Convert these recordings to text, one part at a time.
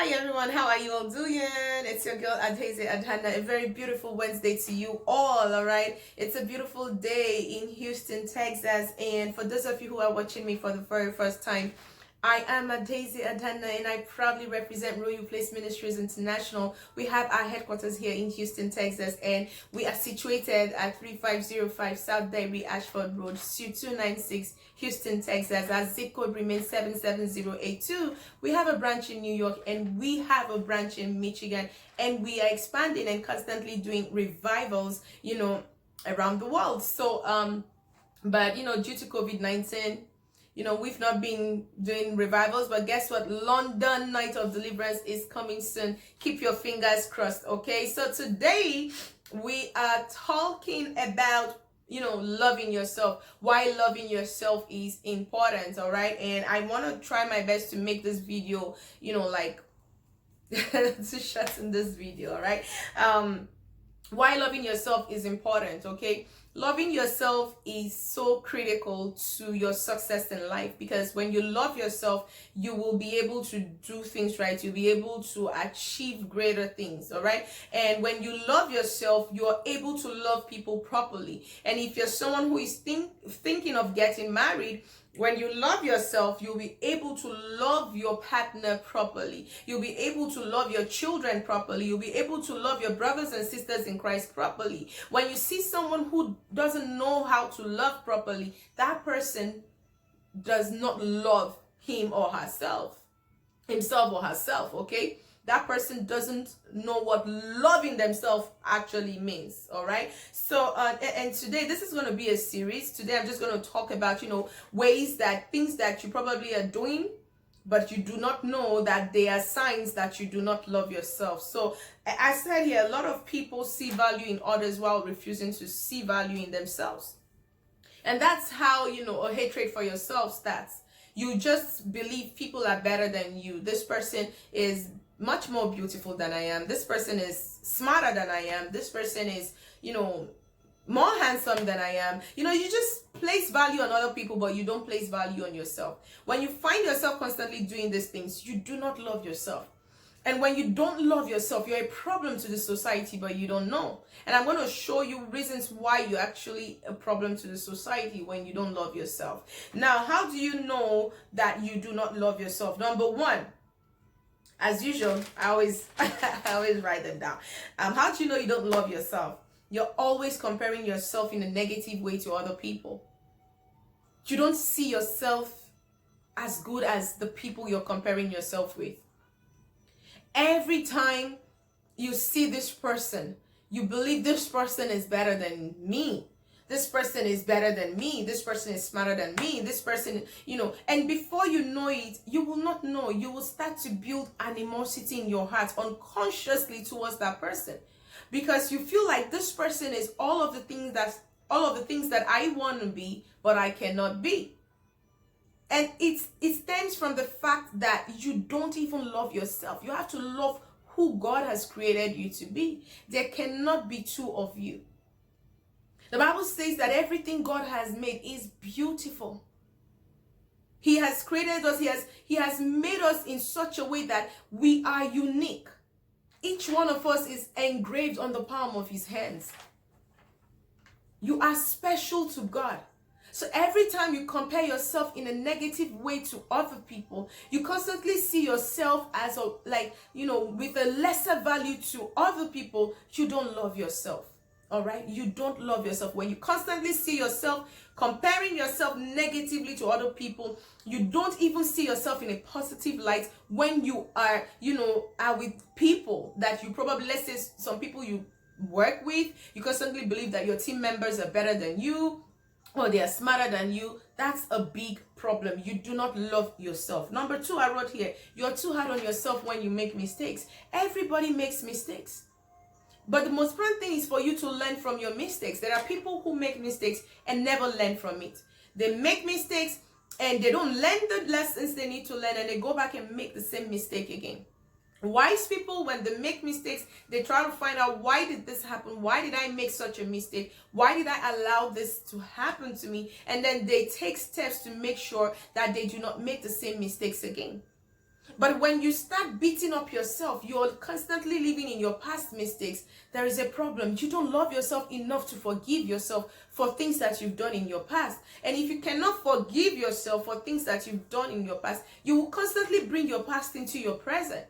Hi everyone, how are you all doing? It's your girl Adheze Adhana. A very beautiful Wednesday to you all right? It's a beautiful day in Houston, Texas. And for those of you who are watching me for the very first time, I am Adheze Adhana and I proudly represent Royal Place Ministries International. We have our headquarters here in Houston, Texas, and we are situated at 3505 South Dairy Ashford Road, Suite 296, Houston, Texas. Our zip code remains 77082. We have a branch in New York and we have a branch in Michigan, and we are expanding and constantly doing revivals, around the world. But due to COVID-19, we've not been doing revivals, but guess what? London Night of Deliverance is coming soon. Keep your fingers crossed, okay? So today we are talking about loving yourself, why loving yourself is important. All right, and I want to try my best to make this video like to shorten this video. All right, why loving yourself is important. Okay, loving yourself is so critical to your success in life, because when you love yourself, you will be able to do things right. You'll be able to achieve greater things. All right, and when you love yourself, you're able to love people properly. And if you're someone who is thinking of getting married, when you love yourself, you'll be able to love your partner properly. You'll be able to love your children properly. You'll be able to love your brothers and sisters in Christ properly. When you see someone who doesn't know how to love properly, that person does not love himself or herself, okay? That person doesn't know what loving themselves actually means. All right, so and today this is going to be a series. Today I'm just going to talk about things that you probably are doing, but you do not know that they are signs that you do not love yourself. So I said here, a lot of people see value in others while refusing to see value in themselves. And that's how a hatred for yourself starts. You just believe people are better than you. This person is much more beautiful than I am. This person is smarter than I am. This person is, more handsome than I am. You just place value on other people, but you don't place value on yourself. When you find yourself constantly doing these things, you do not love yourself. And when you don't love yourself, you're a problem to the society, but you don't know. And I'm going to show you reasons why you're actually a problem to the society when you don't love yourself. Now, how do you know that you do not love yourself? Number one, as usual, I always write them down. How do you know you don't love yourself? You're always comparing yourself in a negative way to other people. You don't see yourself as good as the people you're comparing yourself with. Every time you see this person, you believe this person is better than me. This person is better than me. This person is smarter than me. This person, and before you know it, you will not know. You will start to build animosity in your heart unconsciously towards that person, because you feel like this person is all of the things that I want to be, but I cannot be. And it stems from the fact that you don't even love yourself. You have to love who God has created you to be. There cannot be two of you. The Bible says that everything God has made is beautiful. He has created us. He has made us in such a way that we are unique. Each one of us is engraved on the palm of his hands. You are special to God. So every time you compare yourself in a negative way to other people, you constantly see yourself as with a lesser value to other people. You don't love yourself. All right, you don't love yourself. When you constantly see yourself comparing yourself negatively to other people, you don't even see yourself in a positive light when you are with people that you probably, let's say some people you work with, you constantly believe that your team members are better than you, or they are smarter than you. That's a big problem. You do not love yourself. Number two, I wrote here, you're too hard on yourself when you make mistakes. Everybody makes mistakes. But the most important thing is for you to learn from your mistakes. There are people who make mistakes and never learn from it. They make mistakes and they don't learn the lessons they need to learn, and they go back and make the same mistake again. Wise people, when they make mistakes, they try to find out, why did this happen? Why did I make such a mistake? Why did I allow this to happen to me? And then they take steps to make sure that they do not make the same mistakes again. But when you start beating up yourself, you're constantly living in your past mistakes, there is a problem. You don't love yourself enough to forgive yourself for things that you've done in your past. And if you cannot forgive yourself for things that you've done in your past, you will constantly bring your past into your present.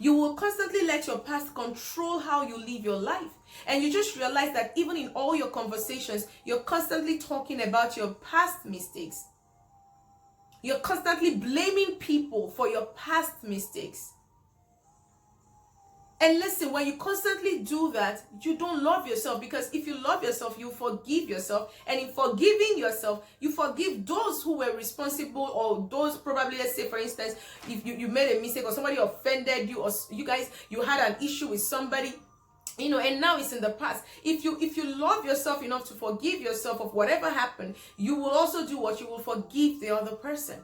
You will constantly let your past control how you live your life. And you just realize that even in all your conversations, you're constantly talking about your past mistakes. You're constantly blaming people for your past mistakes. And listen, when you constantly do that, you don't love yourself, because if you love yourself, you forgive yourself. And in forgiving yourself, you forgive those who were responsible, or those probably, let's say for instance, if you made a mistake or somebody offended you, or you had an issue with somebody, and now it's in the past. If you love yourself enough to forgive yourself of whatever happened, you will also do what? You will forgive the other person.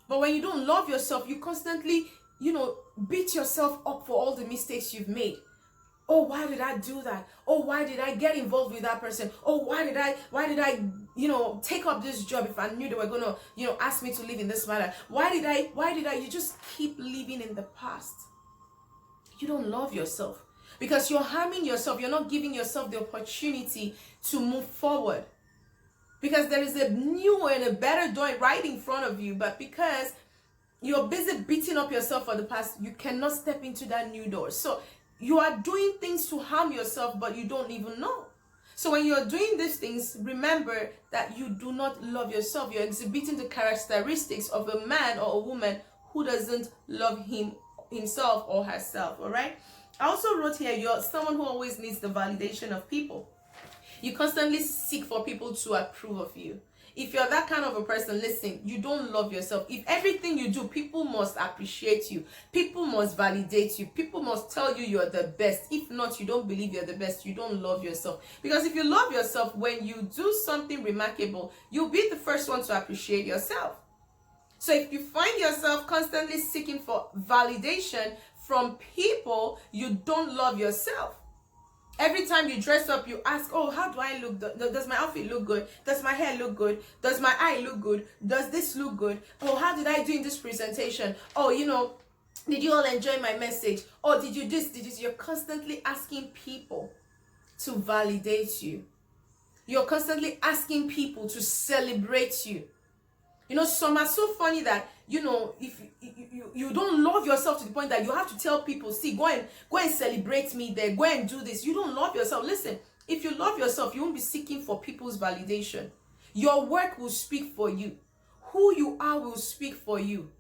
But when you don't love yourself, you constantly beat yourself up for all the mistakes you've made. Oh, why did I do that? Oh, why did I get involved with that person? Oh, why did I take up this job if I knew they were gonna ask me to live in this manner? Why did I? You just keep living in the past. You don't love yourself, because you're harming yourself. You're not giving yourself the opportunity to move forward, because there is a new and a better door right in front of you, but because you're busy beating up yourself for the past, you cannot step into that new door. So you are doing things to harm yourself, but you don't even know. So when you're doing these things, remember that you do not love yourself. You're exhibiting the characteristics of a man or a woman who doesn't love himself or herself. All right. I also wrote here, you're someone who always needs the validation of people. You constantly seek for people to approve of you. If you're that kind of a person, listen, you don't love yourself. If everything you do, people must appreciate you. People must validate you. People must tell you you're the best. If not, you don't believe you're the best. You don't love yourself. Because if you love yourself, when you do something remarkable, you'll be the first one to appreciate yourself. So if you find yourself constantly seeking for validation from people, you don't love yourself. Every time you dress up, you ask, oh, how do I look? Does my outfit look good? Does my hair look good? Does my eye look good? Does this look good? Oh, how did I do in this presentation? Oh, did you all enjoy my message? Oh, did you this? You're constantly asking people to validate you. You're constantly asking people to celebrate you. Some are so funny that, if you don't love yourself to the point that you have to tell people, see, go and celebrate me there, go and do this. You don't love yourself. Listen, if you love yourself, you won't be seeking for people's validation. Your work will speak for you. Who you are will speak for you.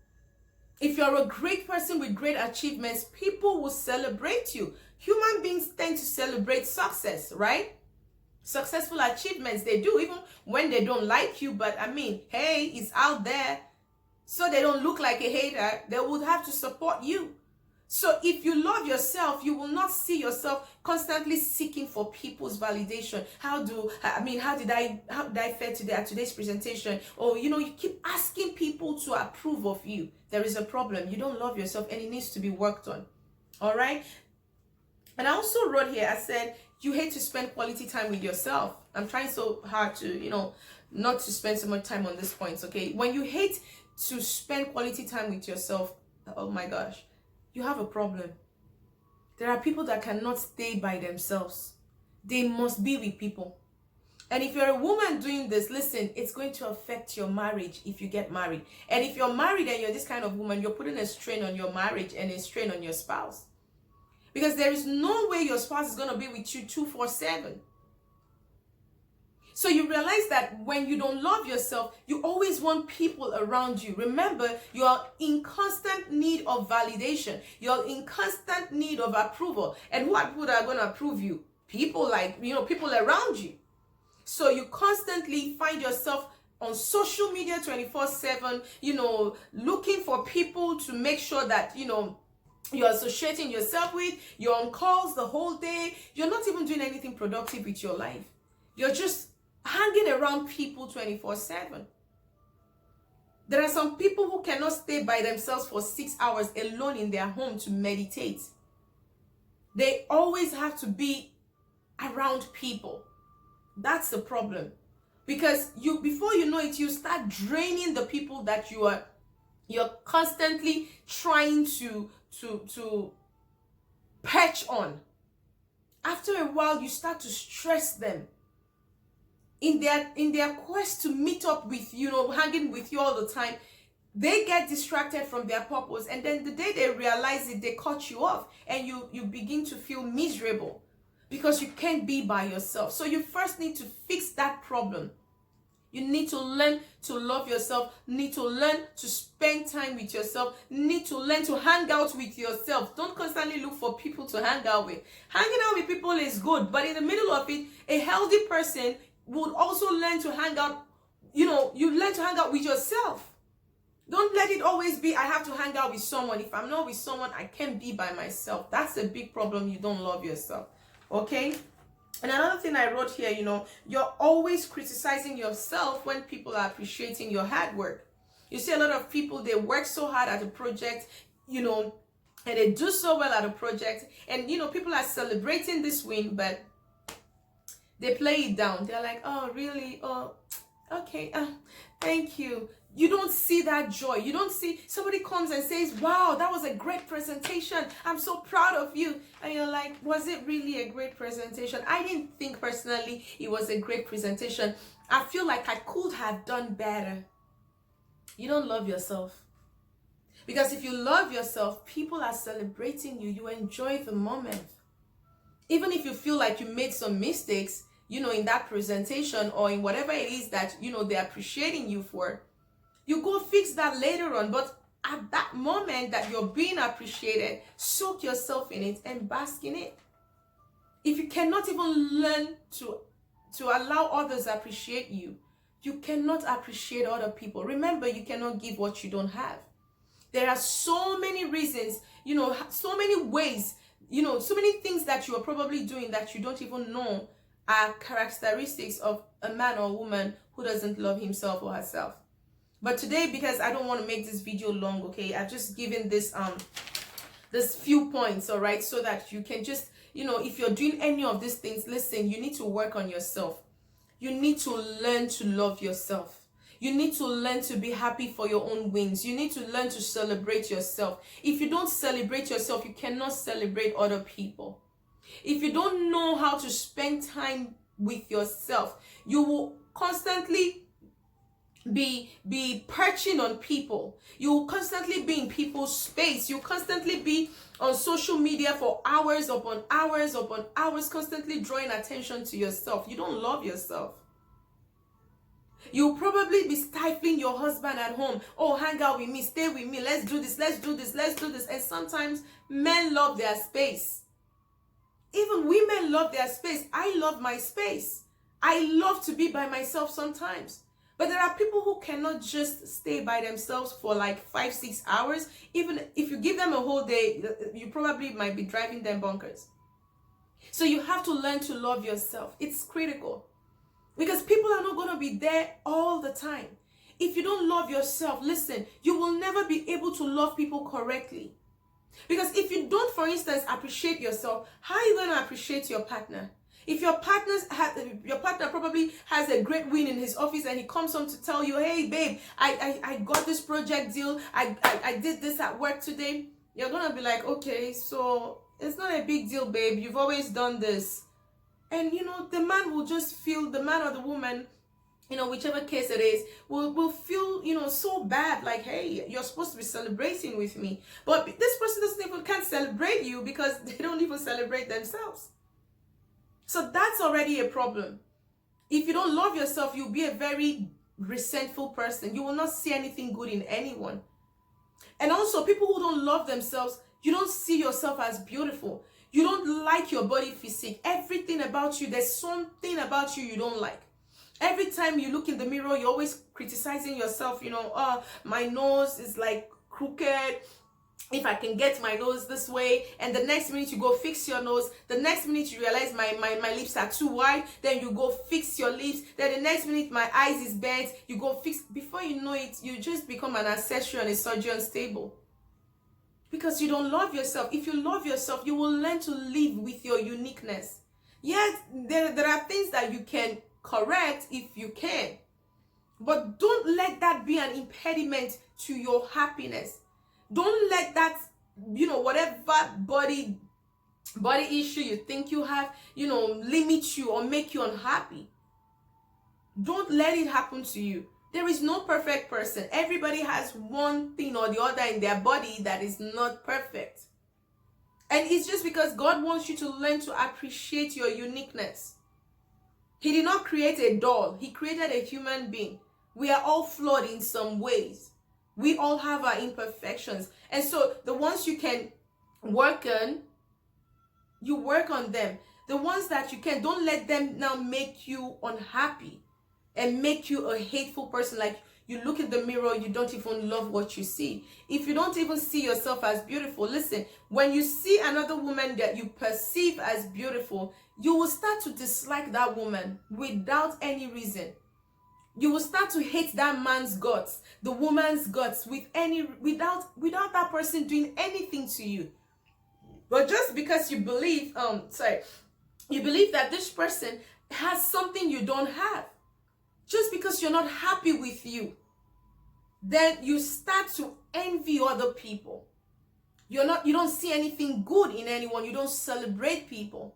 If you're a great person with great achievements, people will celebrate you. Human beings tend to celebrate success, right? Successful achievements, they do, even when they don't like you. But hey, it's out there, so they don't look like a hater. They would have to support you. So if you love yourself, you will not see yourself constantly seeking for people's validation. How did I fare today at today's presentation? Or you keep asking people to approve of you. There is a problem. You don't love yourself, and it needs to be worked on. All right. And I also wrote here, I said, you hate to spend quality time with yourself. I'm trying so hard to, not to spend so much time on this point, okay? When you hate to spend quality time with yourself, oh my gosh, you have a problem. There are people that cannot stay by themselves. They must be with people. And if you're a woman doing this, listen, it's going to affect your marriage if you get married. And if you're married and you're this kind of woman, you're putting a strain on your marriage and a strain on your spouse. Because there is no way your spouse is going to be with you 24/7. So you realize that when you don't love yourself, you always want people around you. Remember, you are in constant need of validation. You're in constant need of approval. And who are people that are going to approve you? People people around you. So you constantly find yourself on social media 24/7, looking for people to make sure that, you're associating yourself with. You're on calls the whole day. You're not even doing anything productive with your life. You're just hanging around people 24/7. There are some people who cannot stay by themselves for 6 hours alone in their home to meditate. They always have to be around people. That's the problem. Because before you know it, you start draining the people that you are You're constantly trying to perch on. After a while, you start to stress them in their quest to meet up with you, hanging with you all the time. They get distracted from their purpose, and then the day they realize it, they cut you off, and you begin to feel miserable because you can't be by yourself. So you first need to fix that problem. You need to learn to love yourself, need to learn to spend time with yourself, need to learn to hang out with yourself. Don't constantly look for people to hang out with. Hanging out with people is good, but in the middle of it, a healthy person would also learn to hang out, you learn to hang out with yourself. Don't let it always be, I have to hang out with someone. If I'm not with someone, I can't be by myself. That's a big problem. You don't love yourself. Okay? And another thing I wrote here, you're always criticizing yourself when people are appreciating your hard work. You see a lot of people, they work so hard at a project, and they do so well at a project. And, people are celebrating this win, but they play it down. They're like, oh, really? Oh, okay. Thank you. You don't see that joy. You don't see somebody comes and says, wow, that was a great presentation. I'm so proud of you. And you're like, was it really a great presentation? I didn't think personally it was a great presentation. I feel like I could have done better. You don't love yourself. Because if you love yourself, people are celebrating you. You enjoy the moment. Even if you feel like you made some mistakes, in that presentation or in whatever it is that, they're appreciating you for, you go fix that later on. But at that moment that you're being appreciated, soak yourself in it and bask in it. If you cannot even learn to allow others appreciate you, you cannot appreciate other people. Remember, you cannot give what you don't have. There are so many reasons, so many ways, so many things that you are probably doing that you don't even know are characteristics of a man or woman who doesn't love himself or herself. But today, because I don't want to make this video long, okay, I've just given this few points, all right, so that you can just, if you're doing any of these things, listen, you need to work on yourself. You need to learn to love yourself. You need to learn to be happy for your own wins. You need to learn to celebrate yourself. If you don't celebrate yourself, you cannot celebrate other people. If you don't know how to spend time with yourself, you will constantly be perching on people. You will constantly be in people's space. You constantly be on social media for hours upon hours upon hours, constantly drawing attention to yourself. You don't love yourself. You'll probably be stifling your husband at home. Oh, hang out with me, stay with me, let's do this, let's do this, let's do this. And sometimes men love their space. Even women love their space. I love my space. I love to be by myself sometimes. But there are people who cannot just stay by themselves for like 5-6 hours. Even if you give them a whole day, you probably might be driving them bonkers. So you have to learn to love yourself. It's critical. Because people are not going to be there all the time. If you don't love yourself, listen, you will never be able to love people correctly. Because if you don't, for instance, appreciate yourself, how are you going to appreciate your partner? If your partner probably has a great win in his office and he comes home to tell you, hey babe, I got this project deal, I did this at work today, you're gonna be like, okay, so it's not a big deal, babe, you've always done this. And the man will just feel, the man or the woman, whichever case it is, will feel, so bad, like, hey, you're supposed to be celebrating with me. But this person can't celebrate you because they don't even celebrate themselves. So that's already a problem. If you don't love yourself, you'll be a very resentful person. You will not see anything good in anyone. And also, people who don't love themselves, you don't see yourself as beautiful. You don't like your body physique. Everything about you, there's something about you don't like. Every time you look in the mirror, you're always criticizing yourself, oh, my nose is like crooked. If I can get my nose this way, and the next minute you go fix your nose, the next minute you realize my lips are too wide, then you go fix your lips, then the next minute my eyes is bent, you go fix. Before you know it, you just become an accessory on a surgeon's table. Because you don't love yourself. If you love yourself, you will learn to live with your uniqueness. Yes, there are things that you can correct if you can. But don't let that be an impediment to your happiness. Don't let that, whatever body issue you think you have, limit you or make you unhappy. Don't let it happen to you. There is no perfect person. Everybody has one thing or the other in their body that is not perfect. And it's just because God wants you to learn to appreciate your uniqueness. He did not create a doll. He created a human being. We are all flawed in some ways. We all have our imperfections. And so the ones you can work on, you work on them. The ones that you can, don't let them now make you unhappy and make you a hateful person. Like, you look in the mirror, you don't even love what you see. If you don't even see yourself as beautiful, listen, when you see another woman that you perceive as beautiful, you will start to dislike that woman without any reason. You will start to hate that man's guts, the woman's guts, without that person doing anything to you. But just because you believe, you believe that this person has something you don't have, just because you're not happy with you, then you start to envy other people. You don't see anything good in anyone. You don't celebrate people.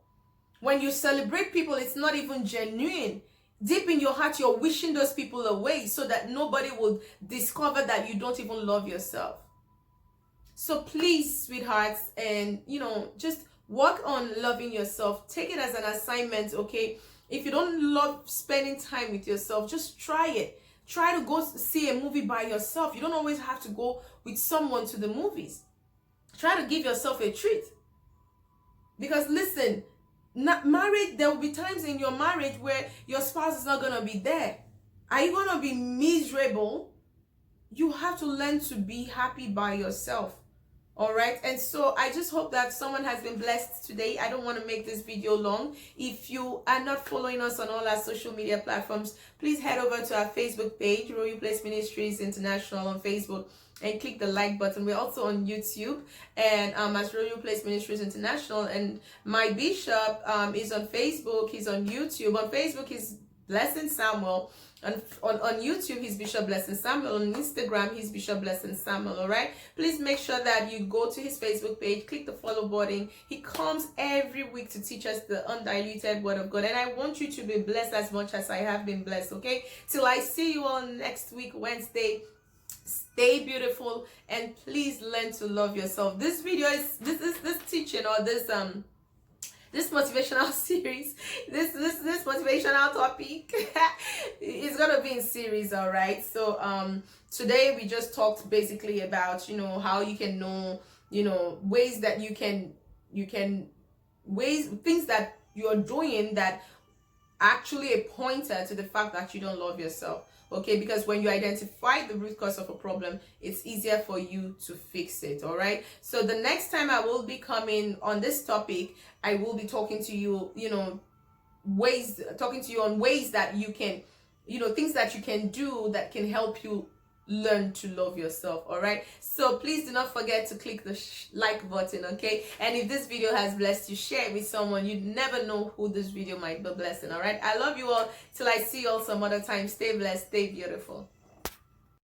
When you celebrate people, it's not even genuine. Deep in your heart, you're wishing those people away so that nobody will discover that you don't even love yourself. So please, sweethearts, and just work on loving yourself. Take it as an assignment, okay? If you don't love spending time with yourself, just try it. Try to go see a movie by yourself. You don't always have to go with someone to the movies. Try to give yourself a treat. Because listen, marriage, there will be times in your marriage where your spouse is not going to be there. Are you going to be miserable? You have to learn to be happy by yourself. All right, and so I just hope that someone has been blessed today. I don't want to make this video long. If you are not following us on all our social media platforms, please head over to our Facebook page, Royal Place Ministries International on Facebook, and click the like button. We're also on YouTube and as Royal Place Ministries International, and my bishop is on Facebook. He's on YouTube. On Facebook, he's Blessing Samuel. On YouTube, he's Bishop Blessing Samuel. On Instagram, he's Bishop Blessing Samuel. All right, please make sure that you go to his Facebook page, click the follow button. He comes every week to teach us the undiluted word of God, and I want you to be blessed as much as I have been blessed. Okay, till I see you all next week, Wednesday. Stay beautiful, and please learn to love yourself. This video is this teaching, or this motivational series, this motivational topic is gonna be in series. All right, so today we just talked basically about how you can know ways that things that you're doing that actually a pointer to the fact that you don't love yourself. Okay, because when you identify the root cause of a problem, it's easier for you to fix it. All right, so the next time I will be coming on this topic, I will be talking to you on ways that you can things that you can do that can help you learn to love yourself. All right, so please do not forget to click the like button. Okay, and if this video has blessed you, share it with someone. You never know who this video might be blessing. All right, I love you all. Till I see you all some other time. Stay blessed, stay beautiful.